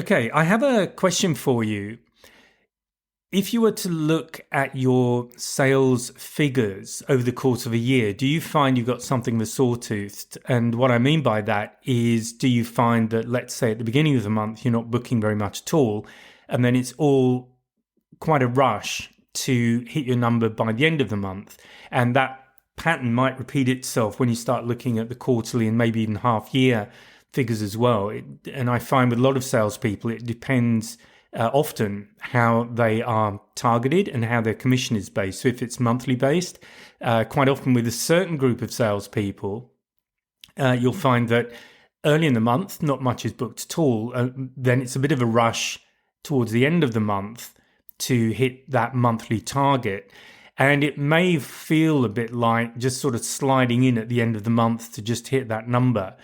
Okay, I have a question for you. If you were to look at your sales figures over the course of a year, do you find you've got something of a sawtooth? And what I mean by that is, do you find that, let's say at the beginning of the month, you're not booking very much at all, and then it's all quite a rush to hit your number by the end of the month? And that pattern might repeat itself when you start looking at the quarterly and maybe even half year figures as well. And I find with a lot of salespeople, it depends often how they are targeted and how their commission is based. So if it's monthly based, quite often with a certain group of salespeople, you'll find that early in the month, not much is booked at all. Then it's a bit of a rush towards the end of the month to hit that monthly target. And it may feel a bit like just sort of sliding in at the end of the month to just hit that number.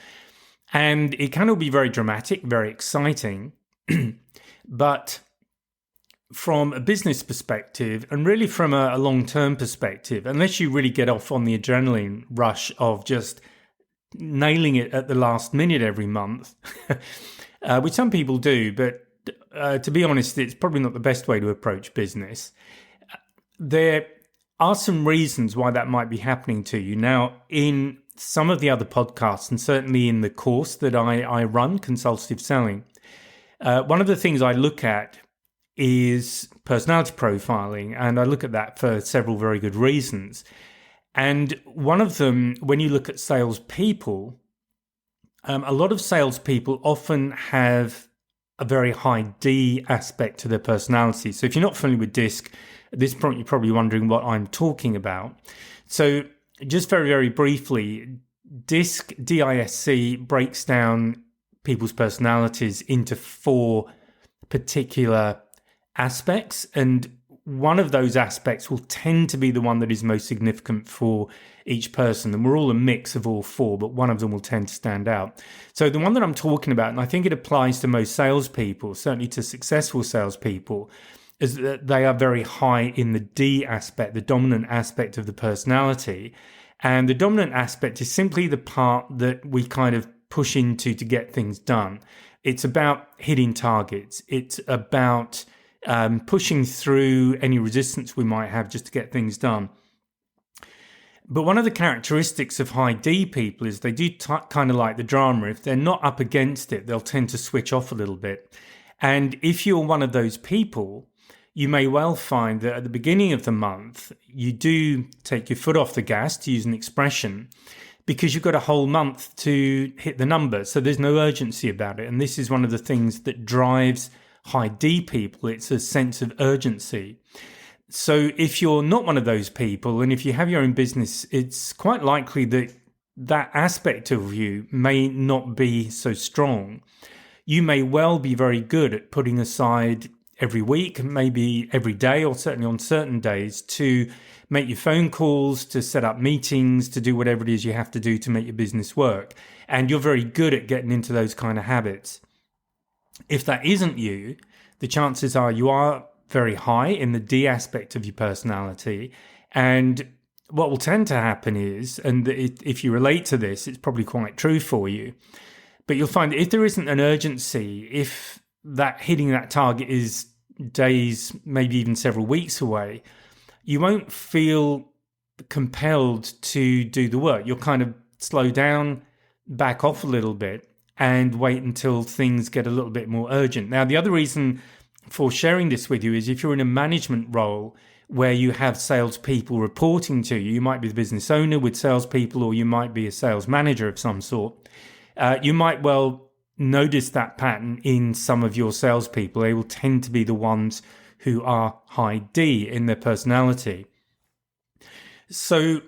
And it can all be very dramatic, very exciting. But from a business perspective, and really from a long-term perspective, unless you really get off on the adrenaline rush of just nailing it at the last minute every month, which some people do, but to be honest, it's probably not the best way to approach business. There are some reasons why that might be happening to you. Now, in some of the other podcasts, and certainly in the course that I run, Consultative Selling, one of the things I look at is personality profiling, and I look at that for several very good reasons. And one of them, when you look at salespeople, a lot of salespeople often have a very high D aspect to their personality. So if you're not familiar with DISC, at this point you're probably wondering what I'm talking about. So just very, very briefly, DISC, D-I-S-C, breaks down people's personalities into four particular aspects. And one of those aspects will tend to be the one that is most significant for each person. And we're all a mix of all four, but one of them will tend to stand out. So the one that I'm talking about, and I think it applies to most salespeople, certainly to successful salespeople, is that they are very high in the D aspect, the dominant aspect of the personality. And the dominant aspect is simply the part that we kind of push into to get things done. It's about hitting targets. It's about pushing through any resistance we might have just to get things done. But one of the characteristics of high D people is they do kind of like the drama. If they're not up against it, they'll tend to switch off a little bit. And if you're one of those people, you may well find that at the beginning of the month, you do take your foot off the gas, to use an expression, because you've got a whole month to hit the number. So there's no urgency about it. And this is one of the things that drives high D people. It's a sense of urgency. So if you're not one of those people, and if you have your own business, it's quite likely that that aspect of you may not be so strong. You may well be very good at putting aside every week, maybe every day, or certainly on certain days, to make your phone calls, to set up meetings, to do whatever it is you have to do to make your business work. And you're very good at getting into those kind of habits. If that isn't you, the chances are you are very high in the D aspect of your personality. And what will tend to happen is, and if you relate to this, it's probably quite true for you, but you'll find that if there isn't an urgency, if that hitting that target is days, maybe even several weeks away, you won't feel compelled to do the work. You'll kind of slow down, back off a little bit, and wait until things get a little bit more urgent. Now, the other reason for sharing this with you is if you're in a management role where you have salespeople reporting to you, you might be the business owner with salespeople, or you might be a sales manager of some sort. You might well notice that pattern in some of your salespeople. They will tend to be the ones who are high D in their personality. So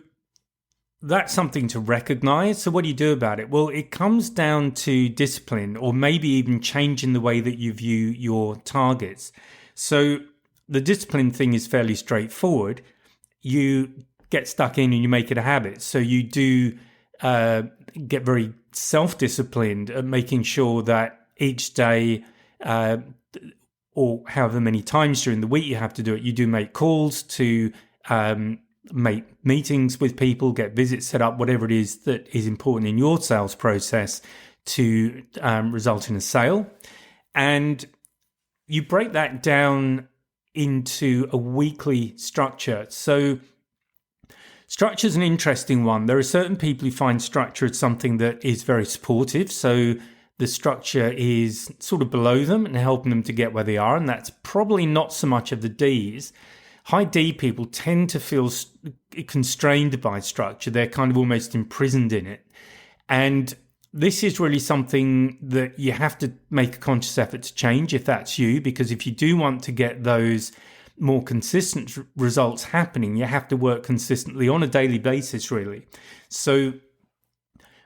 that's something to recognize. So what do you do about it? Well, it comes down to discipline, or maybe even changing the way that you view your targets. So the discipline thing is fairly straightforward. You get stuck in and you make it a habit. So you do get very self-disciplined at making sure that each day or however many times during the week you have to do it, you do make calls to make meetings with people, get visits set up, whatever it is that is important in your sales process to result in a sale. And you break that down into a weekly structure. So structure is an interesting one. There are certain people who find structure as something that is very supportive. So the structure is sort of below them and helping them to get where they are. And that's probably not so much of the Ds. High D people tend to feel constrained by structure. They're kind of almost imprisoned in it. And this is really something that you have to make a conscious effort to change if that's you, because if you do want to get those more consistent results happening, you have to work consistently on a daily basis, really. So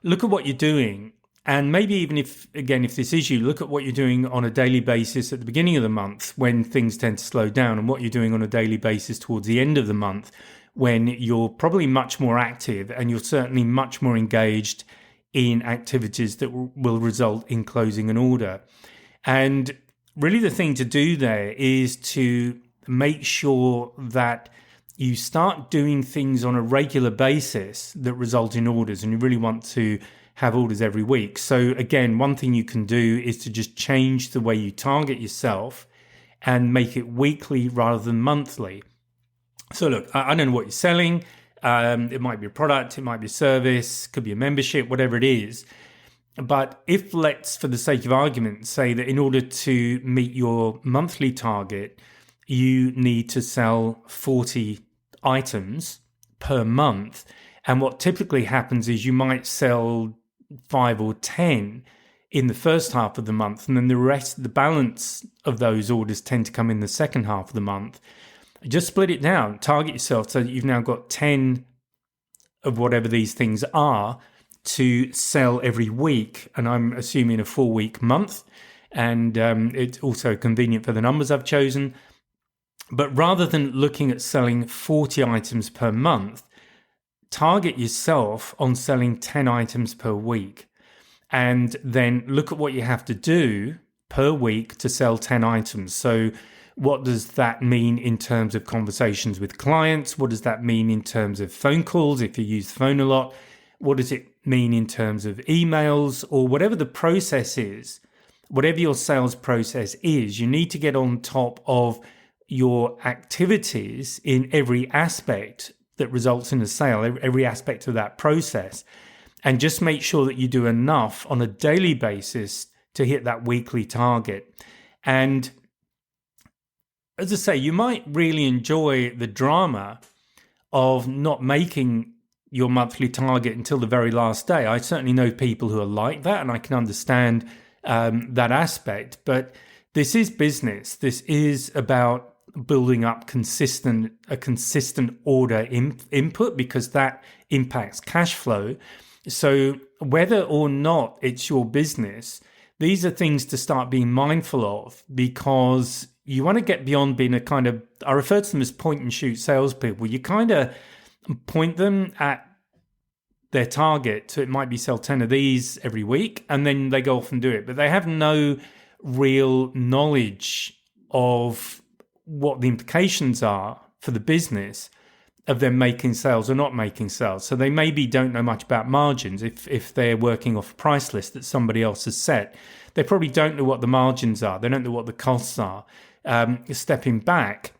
look at what you're doing. And maybe even if this is you, look at what you're doing on a daily basis at the beginning of the month when things tend to slow down, and what you're doing on a daily basis towards the end of the month when you're probably much more active and you're certainly much more engaged in activities that will result in closing an order. And really the thing to do there is to make sure that you start doing things on a regular basis that result in orders, and you really want to have orders every week. So again, one thing you can do is to just change the way you target yourself and make it weekly rather than monthly. So look, I don't know what you're selling. It might be a product, it might be a service, could be a membership, whatever it is. But if, let's, for the sake of argument, say that in order to meet your monthly target, you need to sell 40 items per month. And what typically happens is you might sell 5 or 10 in the first half of the month, and then the balance of those orders tend to come in the second half of the month. Just split it down, target yourself so that you've now got 10 of whatever these things are to sell every week. And I'm assuming a 4-week month. And it's also convenient for the numbers I've chosen. But rather than looking at selling 40 items per month, target yourself on selling 10 items per week. And then look at what you have to do per week to sell 10 items. So what does that mean in terms of conversations with clients? What does that mean in terms of phone calls if you use the phone a lot? What does it mean in terms of emails, or whatever the process is? Whatever your sales process is, you need to get on top of your activities in every aspect that results in a sale, every aspect of that process, and just make sure that you do enough on a daily basis to hit that weekly target. And as I say, you might really enjoy the drama of not making your monthly target until the very last day. I certainly know people who are like that, and I can understand that aspect. But this is business. This is about building up a consistent order input, because that impacts cash flow. So whether or not it's your business, these are things to start being mindful of, because you want to get beyond being a kind of, I refer to them as point and shoot salespeople. You kind of point them at their target. So it might be sell 10 of these every week, and then they go off and do it. But they have no real knowledge of what the implications are for the business of them making sales or not making sales. So they maybe don't know much about margins if they're working off a price list that somebody else has set. They probably don't know what the margins are. They don't know what the costs are. Stepping back,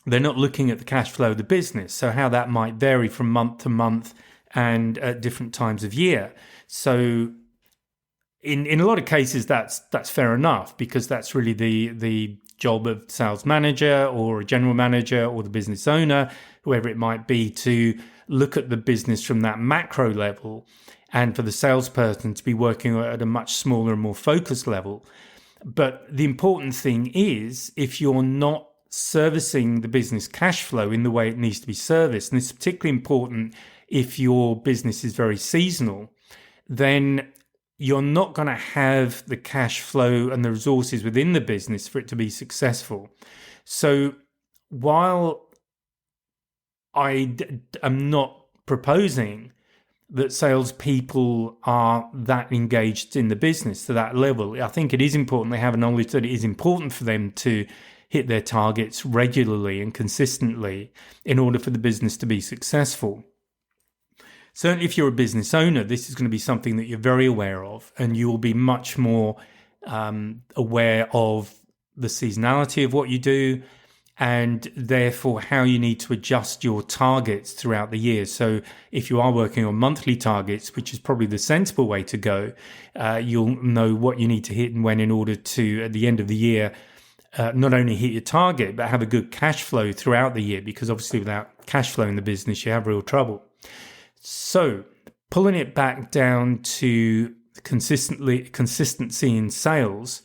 they're not looking at the cash flow of the business, so how that might vary from month to month and at different times of year. So in a lot of cases, that's fair enough, because that's really the job of sales manager or a general manager or the business owner, whoever it might be, to look at the business from that macro level, and for the salesperson to be working at a much smaller and more focused level. But the important thing is, if you're not servicing the business cash flow in the way it needs to be serviced, and it's particularly important if your business is very seasonal, then you're not going to have the cash flow and the resources within the business for it to be successful. So while I am not proposing that salespeople are that engaged in the business to that level, I think it is important they have a knowledge that it is important for them to hit their targets regularly and consistently in order for the business to be successful. Certainly, if you're a business owner, this is going to be something that you're very aware of, and you will be much more aware of the seasonality of what you do, and therefore how you need to adjust your targets throughout the year. So if you are working on monthly targets, which is probably the sensible way to go, you'll know what you need to hit and when in order to, at the end of the year, not only hit your target, but have a good cash flow throughout the year, because obviously without cash flow in the business, you have real trouble. So pulling it back down to consistency in sales,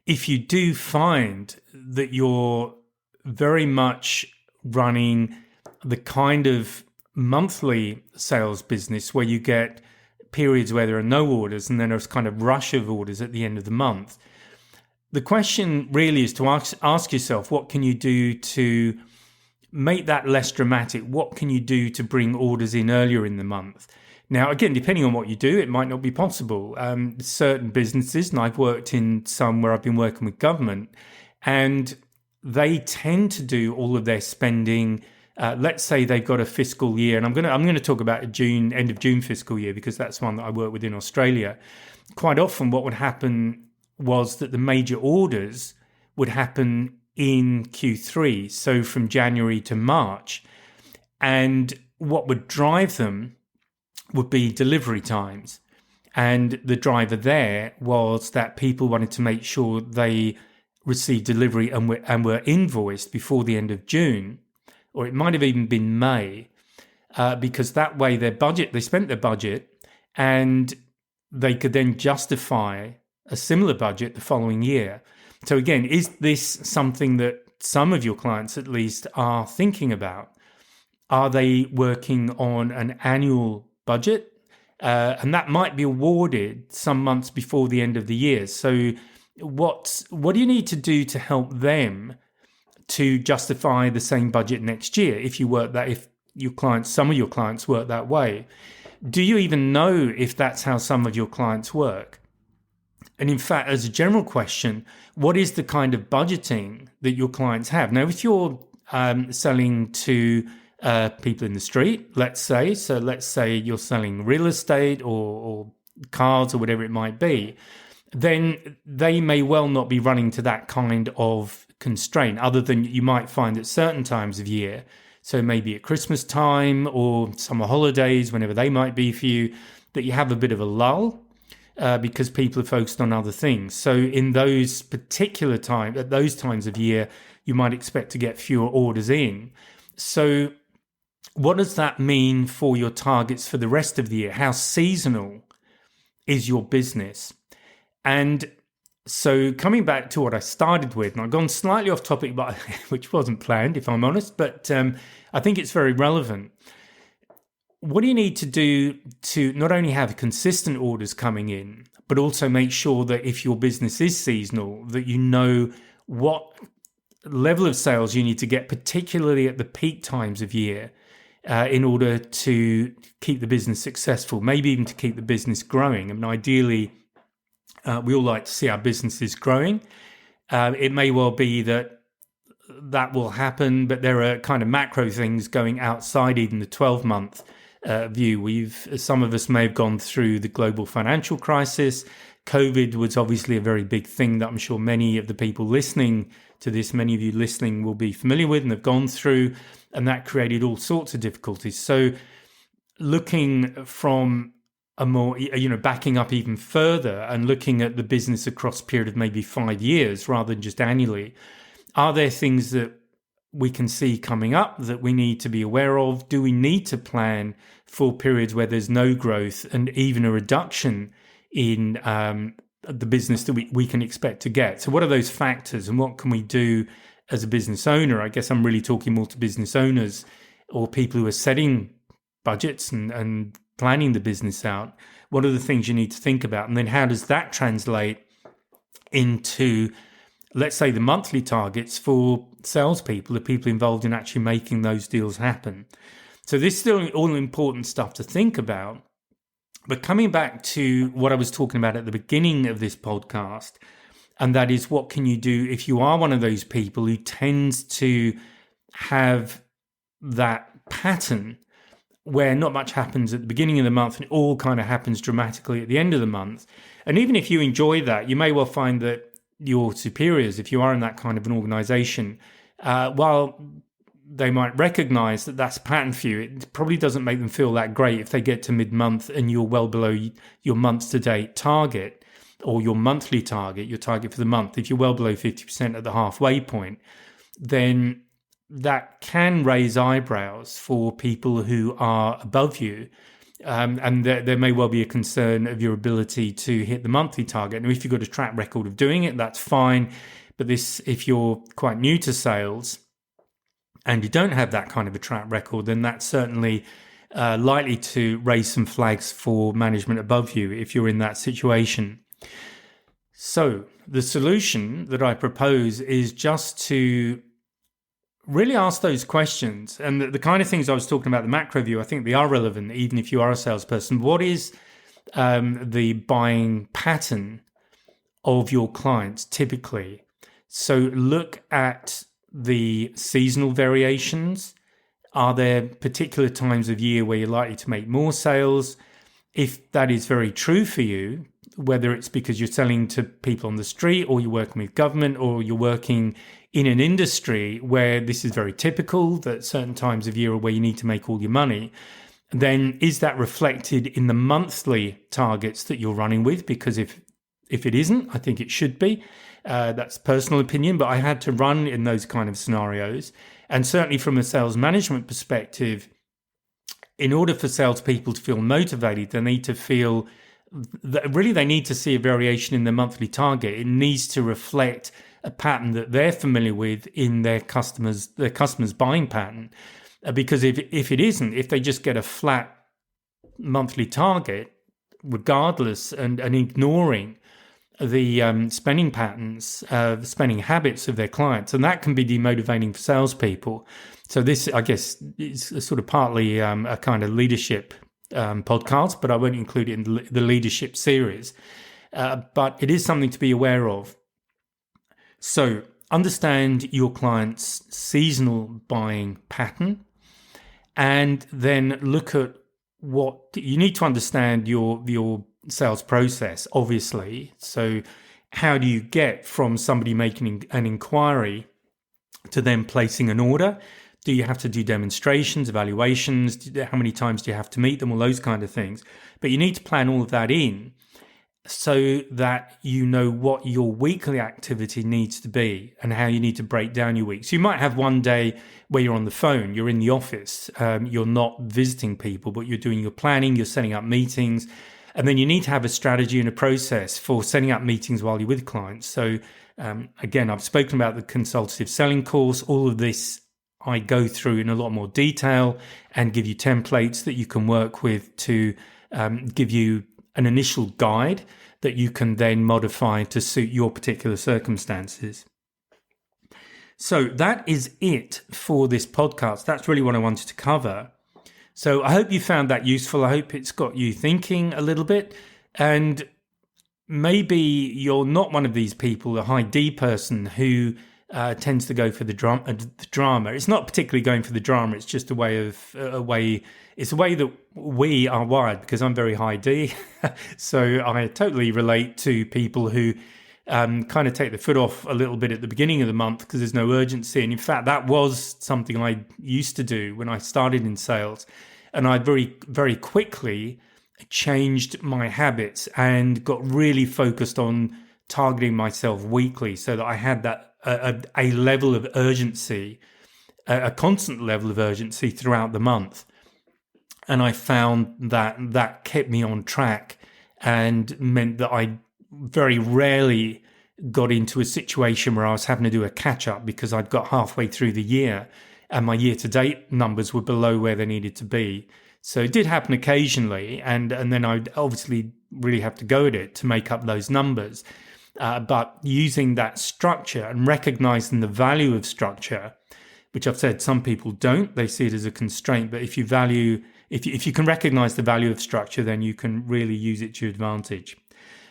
if you do find that you're very much running the kind of monthly sales business where you get periods where there are no orders and then there's kind of rush of orders at the end of the month, the question really is to ask yourself, what can you do to make that less dramatic? What can you do to bring orders in earlier in the month? Now, again, depending on what you do, it might not be possible. Certain businesses, and I've worked in some where I've been working with government, and they tend to do all of their spending. Let's say they've got a fiscal year, and I'm going to talk about a end of June fiscal year, because that's one that I work with in Australia. Quite often, what would happen was that the major orders would happen in Q3, so from January to March, and what would drive them would be delivery times. And the driver there was that people wanted to make sure they received delivery and were invoiced before the end of June, or it might have even been May, because that way they spent their budget and they could then justify a similar budget the following year. So again, is this something that some of your clients at least are thinking about? Are they working on an annual budget? And that might be awarded some months before the end of the year. So what do you need to do to help them to justify the same budget next year if some of your clients work that way? Do you even know if that's how some of your clients work? And in fact, as a general question, what is the kind of budgeting that your clients have? Now, if you're selling to people in the street, let's say you're selling real estate or cars or whatever it might be, then they may well not be running to that kind of constraint, other than you might find at certain times of year. So maybe at Christmas time or summer holidays, whenever they might be for you, that you have a bit of a lull. Because people are focused on other things. So in those particular times, at those times of year, you might expect to get fewer orders in. So what does that mean for your targets for the rest of the year? How seasonal is your business? And so coming back to what I started with, and I've gone slightly off topic, but which wasn't planned, if I'm honest, but I think it's very relevant. What do you need to do to not only have consistent orders coming in, but also make sure that if your business is seasonal, that you know what level of sales you need to get, particularly at the peak times of year, in order to keep the business successful, maybe even to keep the business growing. I mean, ideally, we all like to see our businesses growing. It may well be that will happen, but there are kind of macro things going outside even the 12-month view. Some of us may have gone through the global financial crisis. COVID was obviously a very big thing that I'm sure many of the people listening to this, many of you listening, will be familiar with and have gone through, and that created all sorts of difficulties. So looking from a more, backing up even further and looking at the business across a period of maybe 5 years rather than just annually, are there things that we can see coming up that we need to be aware of? Do we need to plan for periods where there's no growth and even a reduction in the business that we can expect to get? So what are those factors and what can we do as a business owner? I guess I'm really talking more to business owners or people who are setting budgets and planning the business out. What are the things you need to think about? And then how does that translate into, let's say, the monthly targets for salespeople, the people involved in actually making those deals happen? So this is still all important stuff to think about. But coming back to what I was talking about at the beginning of this podcast, and that is, what can you do if you are one of those people who tends to have that pattern where not much happens at the beginning of the month and it all kind of happens dramatically at the end of the month. And even if you enjoy that, you may well find that your superiors, if you are in that kind of an organization, while they might recognize that that's a pattern for you, it probably doesn't make them feel that great if they get to mid-month and you're well below your month-to-date target or your monthly target, your target for the month. If you're well below 50% at the halfway point, then that can raise eyebrows for people who are above you. And there may well be a concern of your ability to hit the monthly target. And if you've got a track record of doing it, that's fine. But if you're quite new to sales and you don't have that kind of a track record, then that's certainly likely to raise some flags for management above you if you're in that situation. So the solution that I propose is just to really ask those questions. And the kind of things I was talking about, the macro view, I think they are relevant, even if you are a salesperson. What is the buying pattern of your clients typically? So look at the seasonal variations. Are there particular times of year where you're likely to make more sales? If that is very true for you, whether it's because you're selling to people on the street or you're working with government or you're working in an industry where this is very typical, that certain times of year are where you need to make all your money, then is that reflected in the monthly targets that you're running with? Because if it isn't, I think it should be. That's personal opinion, but I had to run in those kind of scenarios. And certainly from a sales management perspective, in order for salespeople to feel motivated, they need to feel that really they need to see a variation in their monthly target. It needs to reflect a pattern that they're familiar with in their customers' buying pattern. Because if it isn't, if they just get a flat monthly target, regardless and ignoring the spending patterns, the spending habits of their clients, and that can be demotivating for salespeople. So this, I guess, is sort of partly a kind of leadership podcast, but I won't include it in the leadership series. But it is something to be aware of. So understand your client's seasonal buying pattern, and then look at what you need to understand your sales process, obviously. So how do you get from somebody making an inquiry to them placing an order? Do you have to do demonstrations, evaluations? How many times do you have to meet them? All those kind of things. But you need to plan all of that in so that you know what your weekly activity needs to be and how you need to break down your week. So you might have one day where you're on the phone, you're in the office, you're not visiting people, but you're doing your planning, you're setting up meetings. And then you need to have a strategy and a process for setting up meetings while you're with clients. So again, I've spoken about the consultative selling course. All of this I go through in a lot more detail and give you templates that you can work with to give you an initial guide that you can then modify to suit your particular circumstances. So that is it for this podcast. That's really what I wanted to cover. So I hope you found that useful. I hope it's got you thinking a little bit. And maybe you're not one of these people, a high D person who tends to go for the drama. It's not particularly going for the drama. It's just a way that we are wired, because I'm very high D. So I totally relate to people who kind of take the foot off a little bit at the beginning of the month because there's no urgency. And in fact, that was something I used to do when I started in sales. And I very, very quickly changed my habits and got really focused on targeting myself weekly so that I had that a level of urgency, a constant level of urgency throughout the month. And I found that kept me on track and meant that I very rarely got into a situation where I was having to do a catch up because I'd got halfway through the year and my year to date numbers were below where they needed to be. So it did happen occasionally. And then I'd obviously really have to go at it to make up those numbers. But using that structure and recognizing the value of structure, which I've said some people don't, they see it as a constraint. But if you can recognize the value of structure, then you can really use it to your advantage.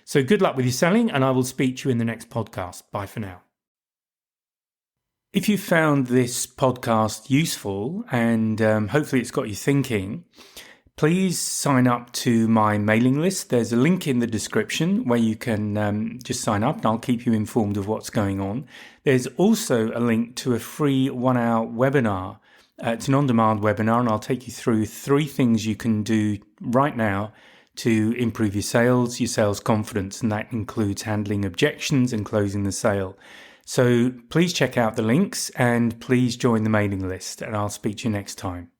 So good luck with your selling, and I will speak to you in the next podcast. Bye for now. If you found this podcast useful and hopefully it's got you thinking, please sign up to my mailing list. There's a link in the description where you can just sign up and I'll keep you informed of what's going on. There's also a link to a free 1-hour webinar. It's an on-demand webinar and I'll take you through 3 things you can do right now to improve your sales confidence, and that includes handling objections and closing the sale. So please check out the links and please join the mailing list, and I'll speak to you next time.